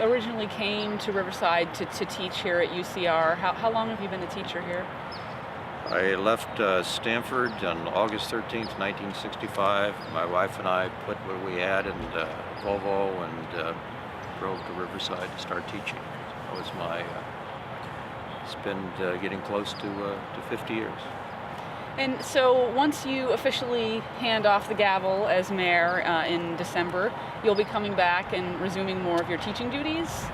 originally came to Riverside to teach here at UCR. How long have you been a teacher here? I left Stanford on August 13th, 1965. My wife and I put what we had in Volvo and drove to Riverside to start teaching. That was it's been getting close to 50 years. And so once you officially hand off the gavel as mayor in December, you'll be coming back and resuming more of your teaching duties?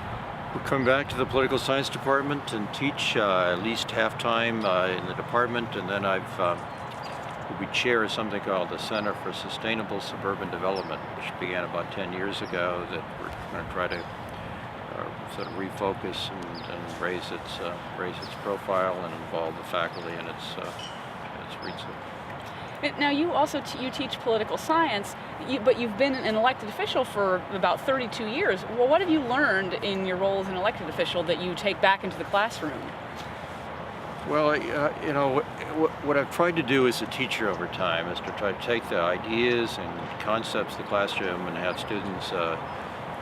We're coming back to the political science department and teach at least half-time in the department, and then we chair something called the Center for Sustainable Suburban Development, which began about 10 years ago, that we're going to try to sort of refocus and raise its profile and involve the faculty in its research. Now, you also you teach political science, but you've been an elected official for about 32 years. Well, what have you learned in your role as an elected official that you take back into the classroom? Well, what I've tried to do as a teacher over time is to try to take the ideas and concepts of the classroom and have students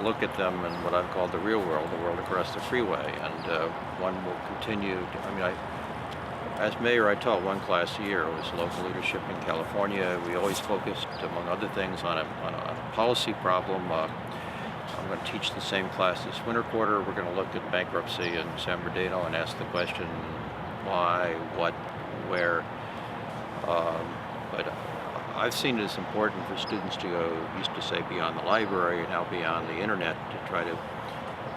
look at them in what I've called the real world, the world across the freeway. And one will continue. As mayor, I taught one class a year. It was local leadership in California. We always focused, among other things, on a policy problem. I'm going to teach the same class this winter quarter. We're going to look at bankruptcy in San Bernardino and ask the question, why, what, where. But I've seen it as important for students to go, used to say, beyond the library, now beyond the internet, to try to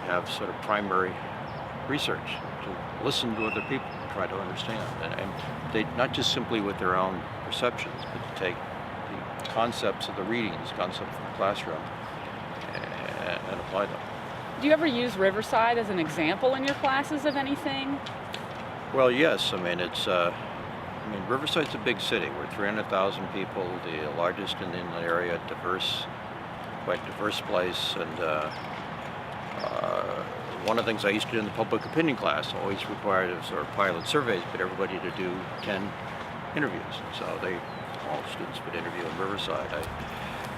have sort of primary research, to listen to other people, try to understand, and they not just simply with their own perceptions, but to take the concepts of the readings, concepts from the classroom, and apply them. Do you ever use Riverside as an example in your classes of anything? Well, yes. Riverside's a big city. We're 300,000 people, the largest in the area, quite diverse place, and one of the things I used to do in the public opinion class always required a sort of pilot surveys, but everybody to do 10 interviews. So all students would interview in Riverside.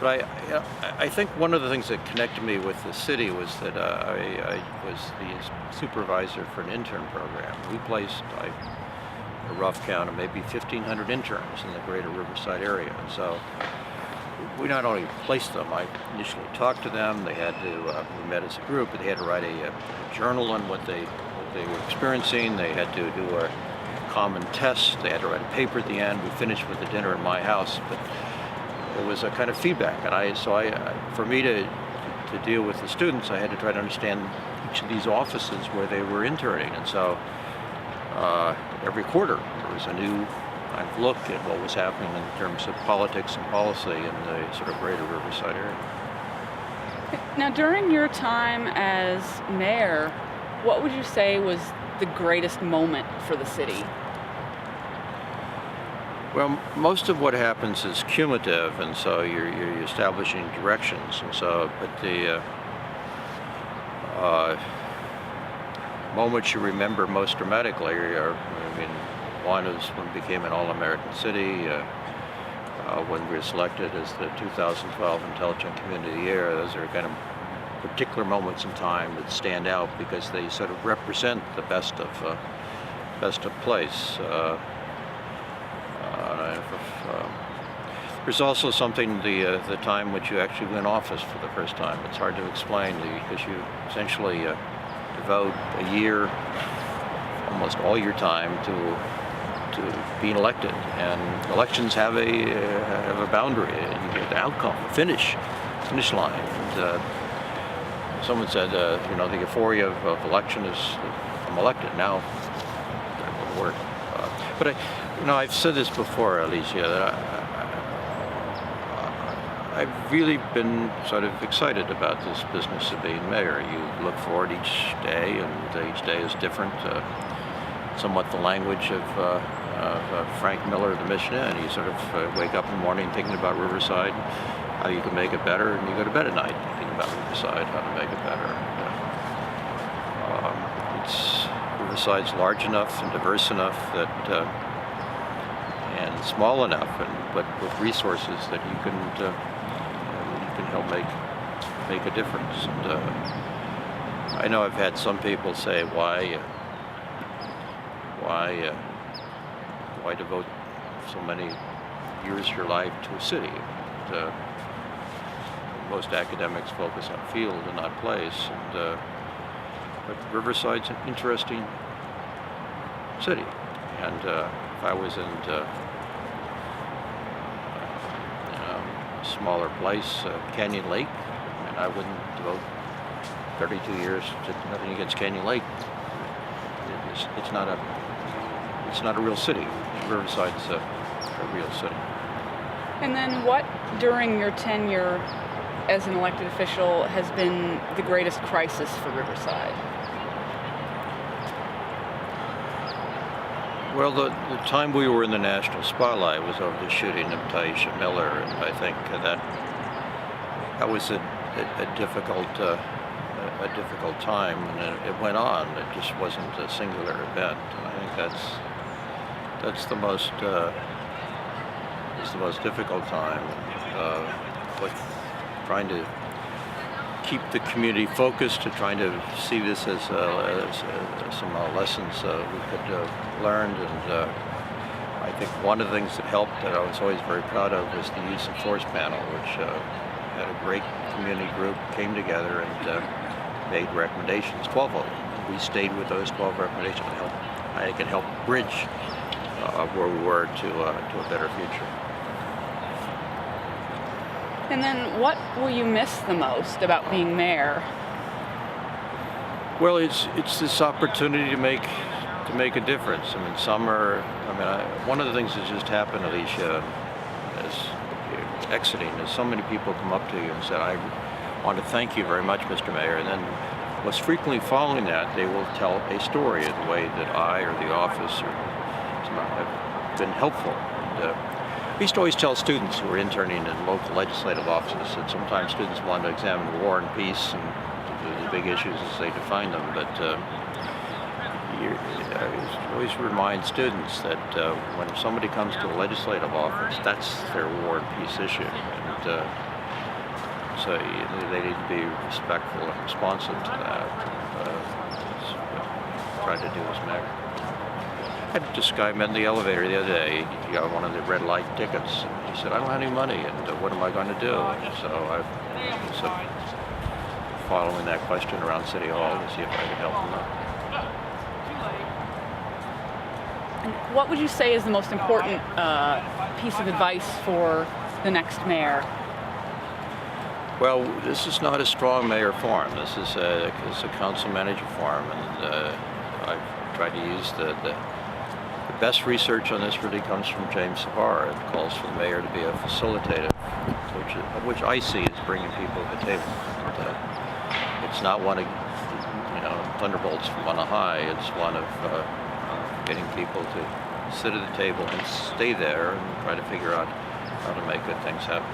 I think one of the things that connected me with the city was that I was the supervisor for an intern program. We placed, a rough count of maybe 1,500 interns in the greater Riverside area. And so we not only placed them, I initially talked to them. They had to, we met as a group, but they had to write a journal on what they were experiencing. They had to do a common test. They had to write a paper at the end. We finished with a dinner in my house, but it was a kind of feedback. And for me to deal with the students, I had to try to understand each of these offices where they were interning. And so every quarter there was a new kind of look at what was happening in terms of politics and policy in the sort of greater Riverside area. Now, during your time as mayor, what would you say was the greatest moment for the city? Well, most of what happens is cumulative, and so you're establishing directions, and so, but the moments you remember most dramatically are, one is when we became an all-American city, when we were selected as the 2012 Intelligent Community Year. Those are kind of particular moments in time that stand out because they sort of represent the best of place. There's also something, the time which you actually win office for the first time. It's hard to explain because you essentially devote a year, almost all your time, to being elected, and elections have a boundary. You get the outcome, finish line. And someone said, the euphoria of election is, I'm elected now. That would work. But I've said this before, Alicia, that I've really been sort of excited about this business of being mayor. You look forward each day, and each day is different. Somewhat the language of Frank Miller, the Mishnah, you sort of wake up in the morning thinking about Riverside, how you can make it better, and you go to bed at night thinking about Riverside, how to make it better. Riverside's large enough and diverse enough that, and small enough, but with resources that you can help make a difference. And I know I've had some people say, why, why devote so many years of your life to a city? Most academics focus on field and not place, but Riverside's an interesting city, and if I was in a smaller place, Canyon Lake, and I wouldn't devote 32 years to nothing against Canyon Lake. It's not a real city. Riverside's a real city. And then what, during your tenure as an elected official, has been the greatest crisis for Riverside? Well, the time we were in the national spotlight was over the shooting of Taisha Miller, and I think that was a difficult time, and it went on. It just wasn't a singular event. And I think that's the most difficult time with trying to keep the community focused, to trying to see this as some lessons we could learn. And I think one of the things that helped, that I was always very proud of, was the Use of Force panel, which had a great community group, came together and made recommendations, 12 of them. We stayed with those 12 recommendations. I think it helped bridge where we were to a better future. And then what will you miss the most about being mayor? Well, it's this opportunity to make a difference. I mean, one of the things that just happened, Alicia, as exiting, is so many people come up to you and said, "I want to thank you very much, Mr. Mayor." And then what's frequently following that, they will tell a story in the way that I or the office have been helpful. And, we used to always tell students who were interning in local legislative offices that sometimes students want to examine war and peace and the big issues as they define them, but I always remind students that when somebody comes to a legislative office, that's their war and peace issue. And so they need to be respectful and responsive to that. Try to do as mayor. I had this guy met in the elevator the other day. He got one of the red light tickets. He said, "I don't have any money, and what am I going to do?" And so I was following that question around City Hall to see if I could help him out. And what would you say is the most important piece of advice for the next mayor? Well, this is not a strong mayor forum. This is a council manager forum, and I've tried to use the best research on this really comes from James Savara. It calls for the mayor to be a facilitator, which I see as bringing people to the table. And, it's not one of thunderbolts from on high. It's one of getting people to sit at the table and stay there and try to figure out how to make good things happen.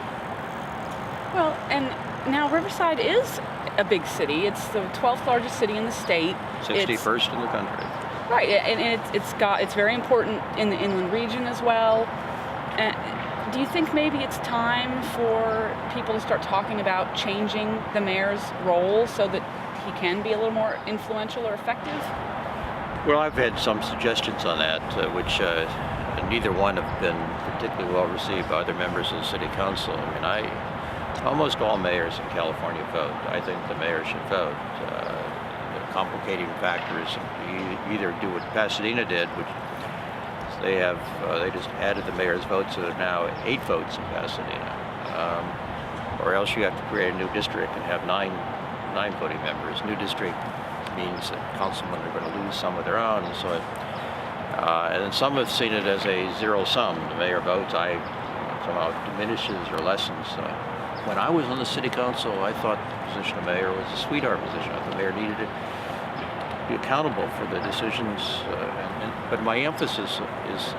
Well, and now Riverside is a big city. It's the 12th largest city in the state. 61st in the country. Right, and it's very important in the inland region as well. Do you think maybe it's time for people to start talking about changing the mayor's role so that he can be a little more influential or effective? Well, I've had some suggestions on that, which neither one have been particularly well received by other members of the city council. I mean, almost all mayors in California vote. I think the mayor should vote. The complicating factor is you either do what Pasadena did, which they just added the mayor's votes, so there are now 8 votes in Pasadena, or else you have to create a new district and have nine voting members. New district means that councilmen are going to lose some of their own, and so and then some have seen it as a zero sum. The mayor votes, somehow diminishes or lessens. When I was on the city council, I thought the position of mayor was a sweetheart position. I thought the mayor needed to be accountable for the decisions. But my emphasis is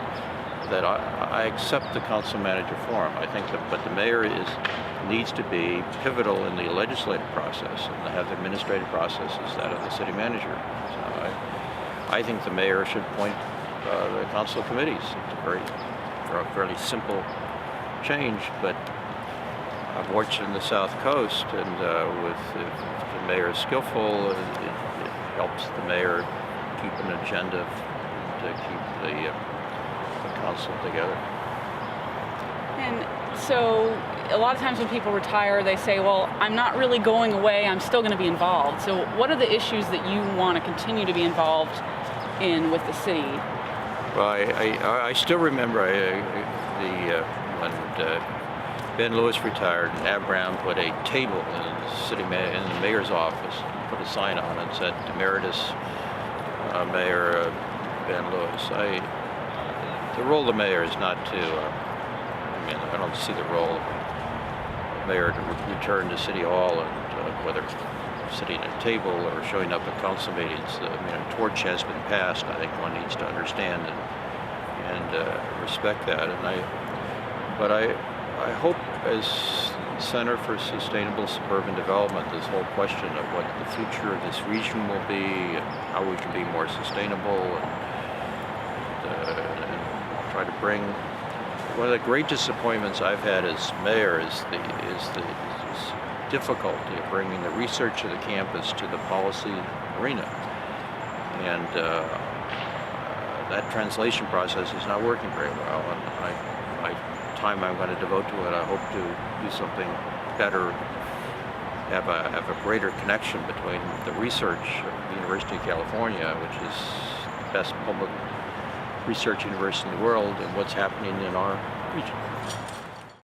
that I accept the council manager forum. I think but the mayor needs to be pivotal in the legislative process and have the administrative process as that of the city manager. So I think the mayor should appoint the council committees. It's a fairly simple change, but I've watched in the South Coast, and if the mayor is skillful, it helps the mayor keep an agenda to keep the council together. And so a lot of times when people retire, they say, well, I'm not really going away, I'm still going to be involved. So what are the issues that you want to continue to be involved in with the city? Well, I still remember when Ben Lewis retired, and Ab Brown put a table in the mayor's office, put a sign on it, said Emeritus Mayor Ben Lewis. The role of the mayor is not to, I don't see the role of the mayor to return to City Hall, and whether sitting at a table or showing up at council meetings. A torch has been passed. I think one needs to understand and respect that. But I hope, as Center for Sustainable Suburban Development, this whole question of what the future of this region will be, and how we can be more sustainable, and try to bring. One of the great disappointments I've had as mayor is the difficulty of bringing the research of the campus to the policy arena, and that translation process is not working very well. And my time I'm going to devote to it, I hope to do something better, have a greater connection between the research of the University of California, which is the best public research university in the world, and what's happening in our region.